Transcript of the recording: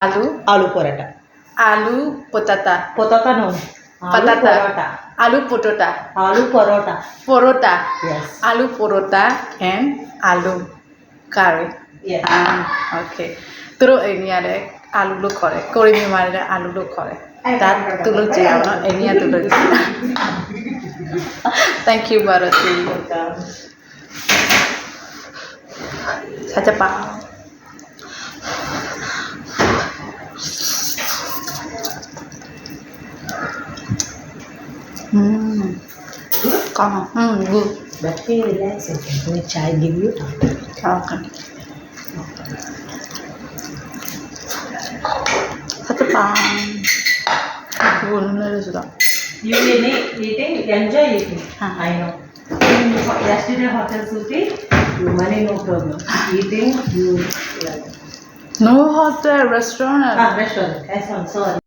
Aloo paratha. Aloo potata. Potata no. Aloo Patata. paratha. Aloo potata. Aloo paratha. Porota. Yes. Aloo porota and aloo curry. Yes. Okay. Turo enia de aloo lo kore. Kori mi mare de aloo lo kore. That tulo jiya no enia tulo jiya. Thank you Bharati. Sacha pa. Good. But be relaxed. Which I give you. Okay. Sacha pa. You will eating, enjoy eating. I know. Yesterday hotel sushi, you money no problem. Eating, you like. No hotel, restaurant. Restaurant. Sorry.